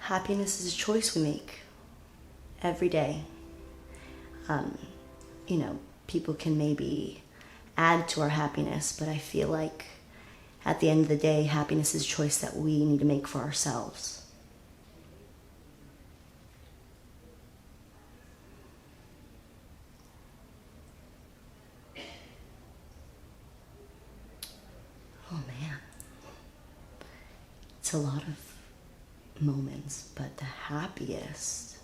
Happiness is a choice we make every day. People can maybe add to our happiness, but I feel like at the end of the day, happiness is a choice that we need to make for ourselves. Oh man, it's a lot of moments, but the happiest,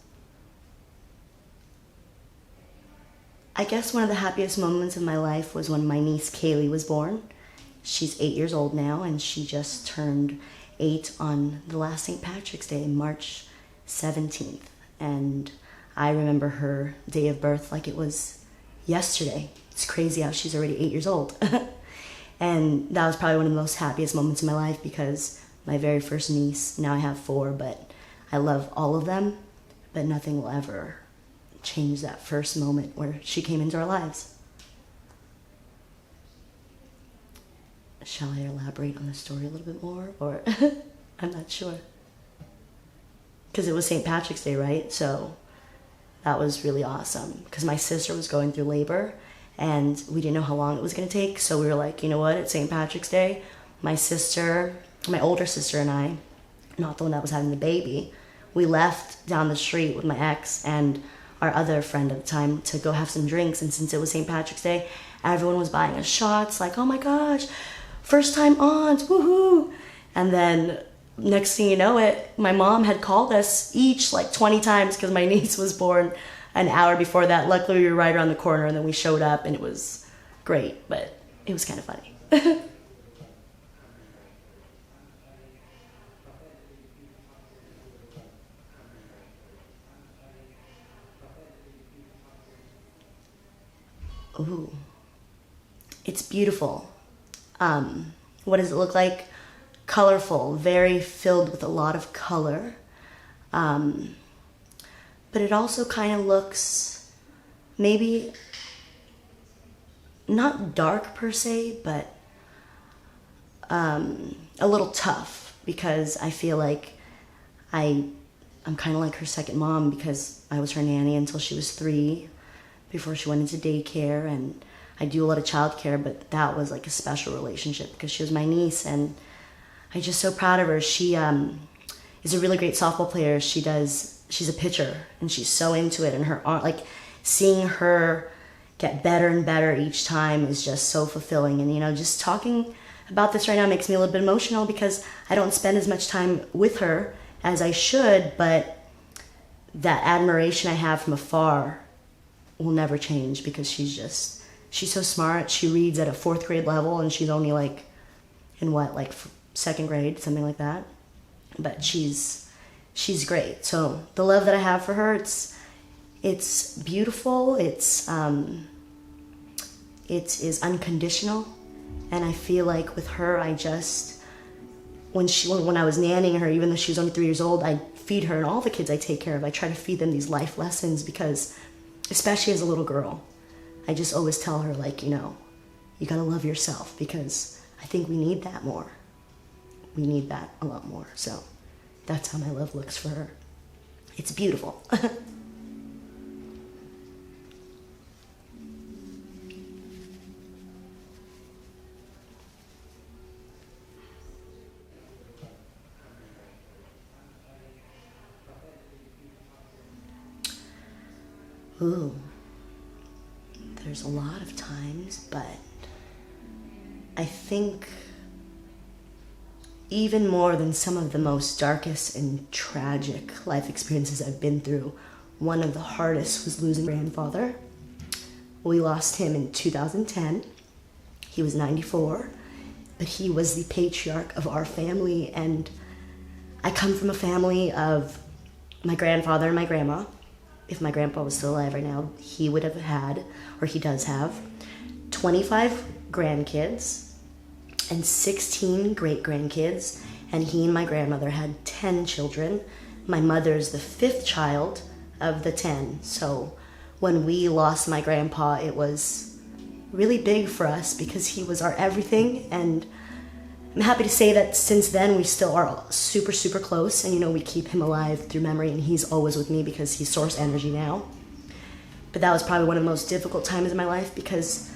I guess one of the happiest moments of my life was when my niece Kaylee was born. She's 8 years old now, and she just turned 8 on the last St. Patrick's Day, March 17th. And I remember her day of birth like it was yesterday. It's crazy how she's already 8 years old. And that was probably one of the most happiest moments in my life because my very first niece, now I have 4, but I love all of them, but nothing will ever change that first moment where she came into our lives. Shall I elaborate on the story a little bit more, or I'm not sure. Because it was St. Patrick's Day, right? So that was really awesome because my sister was going through labor and we didn't know how long it was going to take. So we were like, you know what, it's St. Patrick's Day. My older sister and I, not the one that was having the baby, we left down the street with my ex and our other friend at the time to go have some drinks. And since it was St. Patrick's Day, everyone was buying us shots, like, oh my gosh, first time aunts, woohoo. And then next thing you know it, my mom had called us each like 20 times because my niece was born an hour before that. Luckily we were right around the corner and then we showed up and it was great, but it was kind of funny. Ooh, it's beautiful. What does it look like? Colorful, very filled with a lot of color. But it also kind of looks maybe not dark per se, but a little tough because I feel like I'm kind of like her second mom because I was her nanny until she was 3 before she went into daycare, and I do a lot of childcare, but that was like a special relationship because she was my niece and I'm just so proud of her. She is a really great softball player. She's a pitcher and she's so into it, and her art, like seeing her get better and better each time is just so fulfilling. And just talking about this right now makes me a little bit emotional because I don't spend as much time with her as I should, but that admiration I have from afar will never change because she's so smart. She reads at a 4th grade level and she's only like in like 2nd grade, something like that. But she's great. So the love that I have for her, it's beautiful. It is unconditional. And I feel like with her, I just, when I was nannying her, even though she was only 3 years old, I feed her and all the kids I take care of. I try to feed them these life lessons because, especially as a little girl, I just always tell her, like, you gotta love yourself because I think we need that more. We need that a lot more. So that's how my love looks for her. It's beautiful. Ooh, there's a lot of times, but I think even more than some of the most darkest and tragic life experiences I've been through, one of the hardest was losing my grandfather. We lost him in 2010. He was 94, but he was the patriarch of our family, and I come from a family of my grandfather and my grandma. If my grandpa was still alive right now, he would have had, or he does have, 25 grandkids and 16 great-grandkids, and he and my grandmother had 10 children. My mother's the 5th child of the 10. So when we lost my grandpa, it was really big for us because he was our everything, and I'm happy to say that since then we still are super, super close, and we keep him alive through memory, and he's always with me because he's source energy now. But that was probably one of the most difficult times in my life because,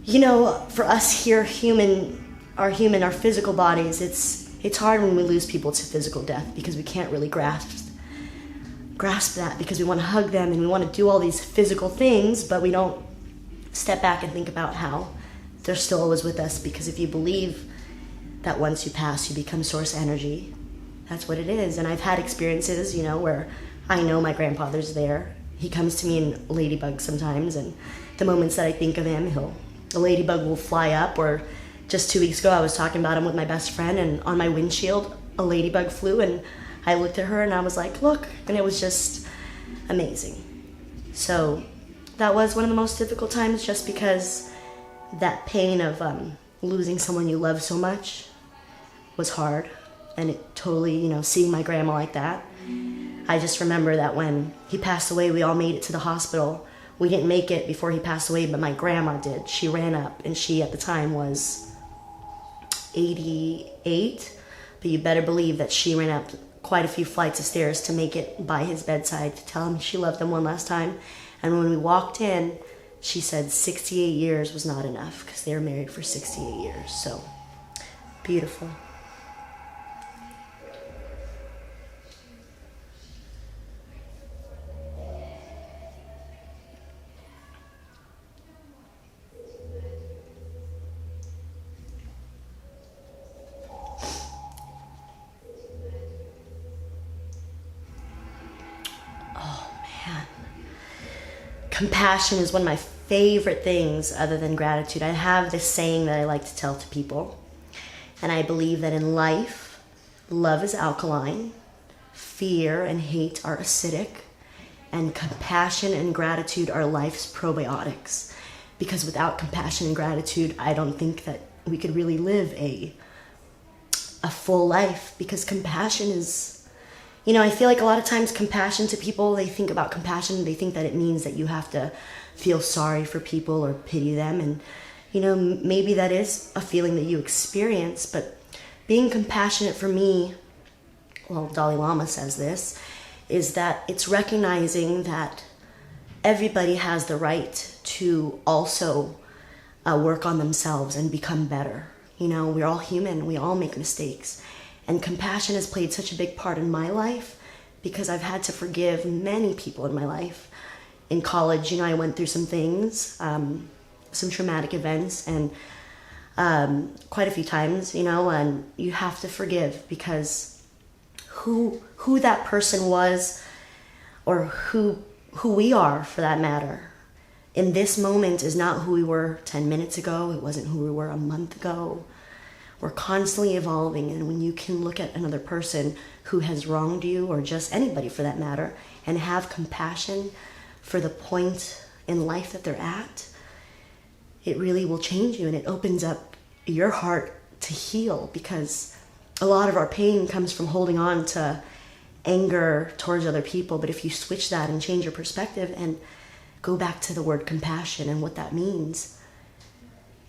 for us here, our physical bodies, it's hard when we lose people to physical death because we can't really grasp that, because we want to hug them and we want to do all these physical things, but we don't step back and think about how they're still always with us. Because if you believe that once you pass, you become source energy, that's what it is. And I've had experiences, where I know my grandfather's there. He comes to me in ladybug sometimes, and the moments that I think of him, a ladybug will fly up. Or just 2 weeks ago, I was talking about him with my best friend, and on my windshield, a ladybug flew, and I looked at her and I was like, look, and it was just amazing. So that was one of the most difficult times, just because that pain of losing someone you love so much was hard. And it totally, seeing my grandma like that. I just remember that when he passed away, we all made it to the hospital. We didn't make it before he passed away, but my grandma did. She ran up, and she at the time was 88, but you better believe that she ran up quite a few flights of stairs to make it by his bedside to tell him she loved him one last time. And when we walked in, she said 68 years was not enough, because they were married for 68 years. So beautiful. Compassion is one of my favorite things other than gratitude. I have this saying that I like to tell to people, and I believe that in life, love is alkaline, fear and hate are acidic, and compassion and gratitude are life's probiotics. Because without compassion and gratitude, I don't think that we could really live a full life, because compassion is, I feel like a lot of times compassion to people, they think about compassion, they think that it means that you have to feel sorry for people or pity them. And, maybe that is a feeling that you experience, but being compassionate for me, well, Dalai Lama says this, is that it's recognizing that everybody has the right to also work on themselves and become better. We're all human, we all make mistakes. And compassion has played such a big part in my life, because I've had to forgive many people in my life. In college, I went through some things, some traumatic events, and quite a few times, and you have to forgive, because who that person was, or who we are for that matter, in this moment is not who we were 10 minutes ago. It wasn't who we were a month ago. We're constantly evolving, and when you can look at another person who has wronged you, or just anybody for that matter, and have compassion for the point in life that they're at, it really will change you, and it opens up your heart to heal, because a lot of our pain comes from holding on to anger towards other people. But if you switch that and change your perspective and go back to the word compassion and what that means,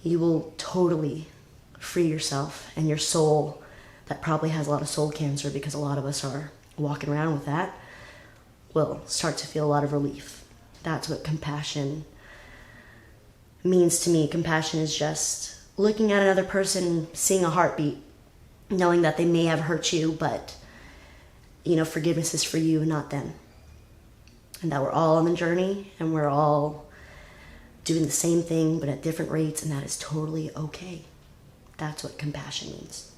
you will totally free yourself, and your soul that probably has a lot of soul cancer, because a lot of us are walking around with that, will start to feel a lot of relief. That's what compassion means to me. Compassion is just looking at another person, seeing a heartbeat, knowing that they may have hurt you, but forgiveness is for you and not them. And that we're all on the journey, and we're all doing the same thing but at different rates, and that is totally okay. That's what compassion means.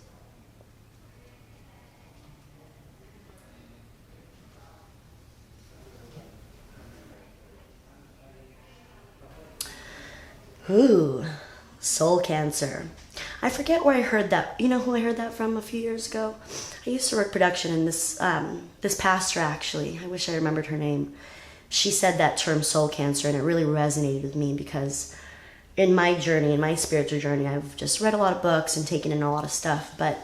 Ooh, soul cancer. I forget where I heard that. You know who I heard that from a few years ago? I used to work production, and this pastor, actually, I wish I remembered her name. She said that term, soul cancer, and it really resonated with me, because in my journey, in my spiritual journey, I've just read a lot of books and taken in a lot of stuff, but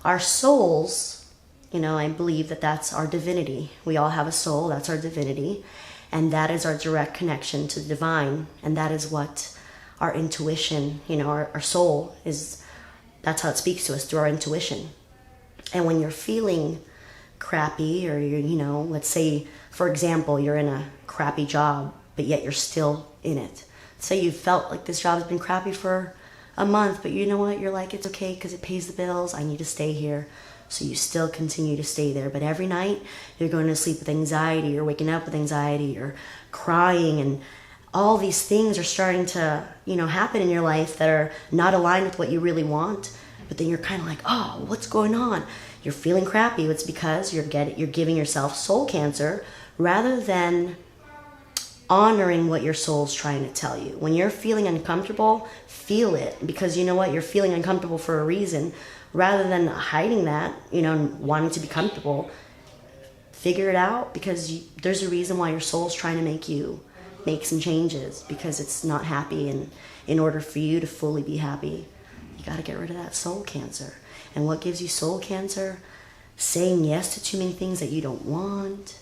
our souls, I believe that that's our divinity. We all have a soul, that's our divinity, and that is our direct connection to the divine, and that is what our intuition, our soul is that's how it speaks to us, through our intuition. And when you're feeling crappy, or you're, let's say, for example, you're in a crappy job, but yet you're still in it. Say you felt like this job has been crappy for a month, but you know what? You're like, it's okay because it pays the bills. I need to stay here. So you still continue to stay there. But every night you're going to sleep with anxiety, or waking up with anxiety, or crying, and all these things are starting to, happen in your life that are not aligned with what you really want. But then you're kind of like, oh, what's going on? You're feeling crappy. It's because you're giving yourself soul cancer rather than honoring what your soul's trying to tell you. When you're feeling uncomfortable, feel it, because you know what? You're feeling uncomfortable for a reason. Rather than hiding that, wanting to be comfortable, figure it out, because there's a reason why your soul's trying to make some changes, because it's not happy. And in order for you to fully be happy, you got to get rid of that soul cancer. And what gives you soul cancer? Saying yes to too many things that you don't want.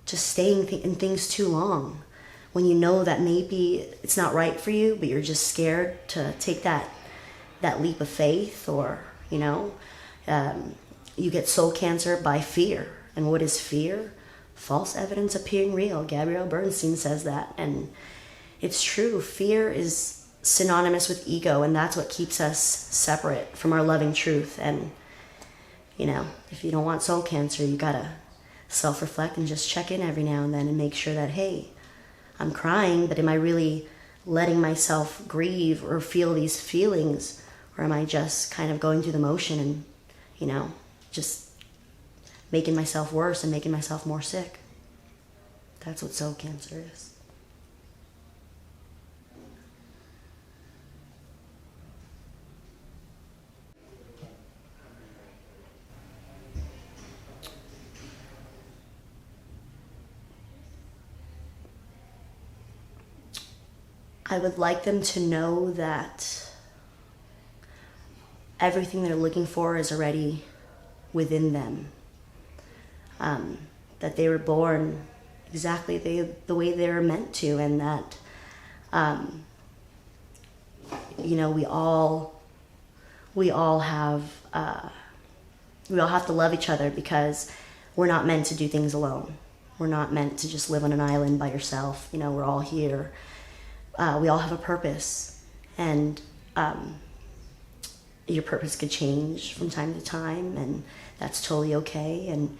Just staying in things too long. When you know that maybe it's not right for you, but you're just scared to take that leap of faith, or, you get soul cancer by fear. And what is fear? False evidence appearing real. Gabrielle Bernstein says that. And it's true. Fear is synonymous with ego, and that's what keeps us separate from our loving truth. And, if you don't want soul cancer, you gotta self-reflect and just check in every now and then and make sure that, hey, I'm crying, but am I really letting myself grieve or feel these feelings? Or am I just kind of going through the motion and, just making myself worse and making myself more sick? That's what soul cancer is. I would like them to know that everything they're looking for is already within them. That they were born exactly the way they were meant to, and that, we all have to love each other, because we're not meant to do things alone. We're not meant to just live on an island by yourself. We're all here. We all have a purpose, and your purpose could change from time to time, and that's totally okay. And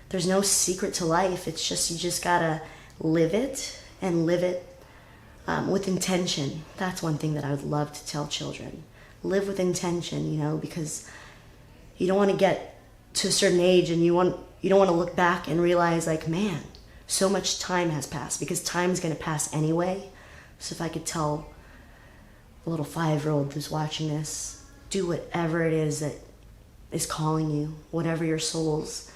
there's no secret to life. It's just, you just gotta live it, and live it with intention. That's one thing that I would love to tell children. Live with intention, because you don't want to get to a certain age and you don't want to look back and realize, like, man, so much time has passed, because time's going to pass anyway. So if I could tell a little 5-year-old who's watching this, do whatever it is that is calling you. Whatever your soul's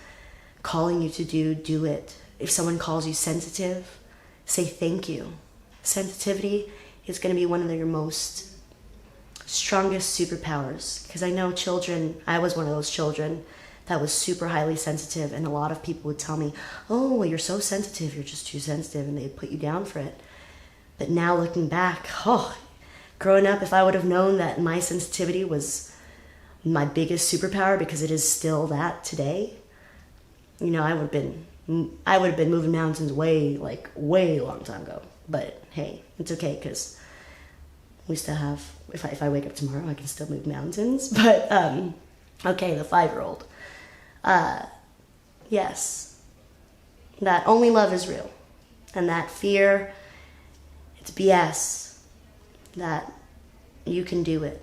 calling you to do it. If someone calls you sensitive, say thank you. Sensitivity is going to be one of your most strongest superpowers, because I know children, I was one of those children that was super highly sensitive, and a lot of people would tell me, oh, well, you're so sensitive, you're just too sensitive, and they'd put you down for it. But now looking back, growing up, if I would have known that my sensitivity was my biggest superpower, because it is still that today, I would have been moving mountains way long time ago. But hey, it's okay, because we still have, if I wake up tomorrow, I can still move mountains. But okay, the 5-year-old. Yes, that only love is real, and that fear, it's BS, that you can do it,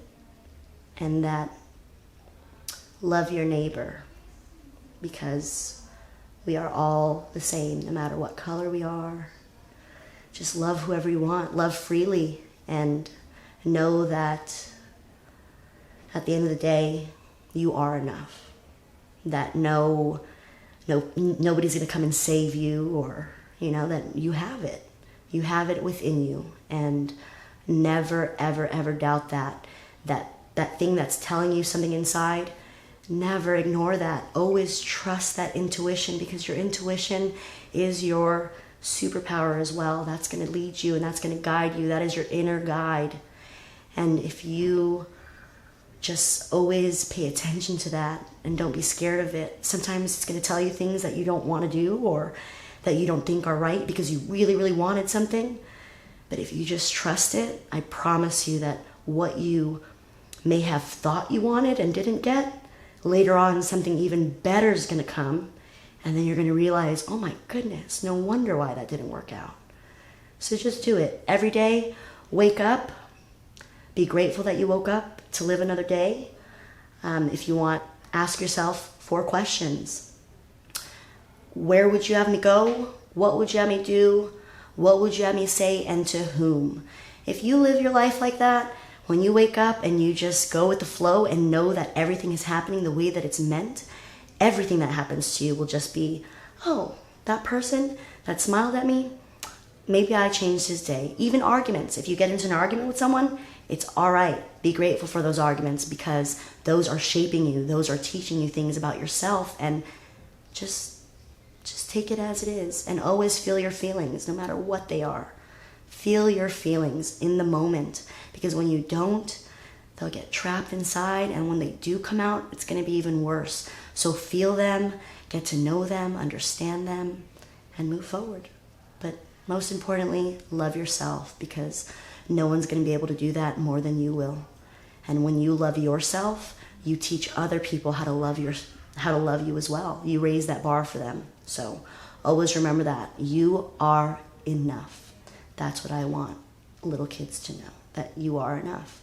and that love your neighbor, because we are all the same, no matter what color we are. Just love whoever you want, love freely, and know that at the end of the day, you are enough. That nobody's going to come and save you, or, that you have it. You have it within you, and never, ever, ever doubt that thing that's telling you something inside. Never ignore that. Always trust that intuition, because your intuition is your superpower as well. That's going to lead you and that's going to guide you. That is your inner guide. And if you just always pay attention to that and don't be scared of it, sometimes it's going to tell you things that you don't want to do or that you don't think are right because you really, really wanted something. But if you just trust it, I promise you that what you may have thought you wanted and didn't get, later on something even better is going to come. And then you're going to realize, oh my goodness, no wonder why that didn't work out. So just do it. Every day, wake up. Be grateful that you woke up to live another day. If you want, ask yourself 4 questions. Where would you have me go? What would you have me do? What would you have me say, and to whom? If you live your life like that, when you wake up and you just go with the flow and know that everything is happening the way that it's meant, everything that happens to you will just be, oh, that person that smiled at me, maybe I changed his day. Even arguments. If you get into an argument with someone, it's all right. Be grateful for those arguments because those are shaping you. Those are teaching you things about yourself, and just take it as it is and always feel your feelings no matter what they are. Feel your feelings in the moment, because when you don't, they'll get trapped inside, and when they do come out, it's going to be even worse. So feel them, get to know them, understand them, and move forward. But most importantly, love yourself, because no one's going to be able to do that more than you will. And when you love yourself, you teach other people how to love you as well. You raise that bar for them. So always remember that. You are enough. That's what I want little kids to know, that you are enough.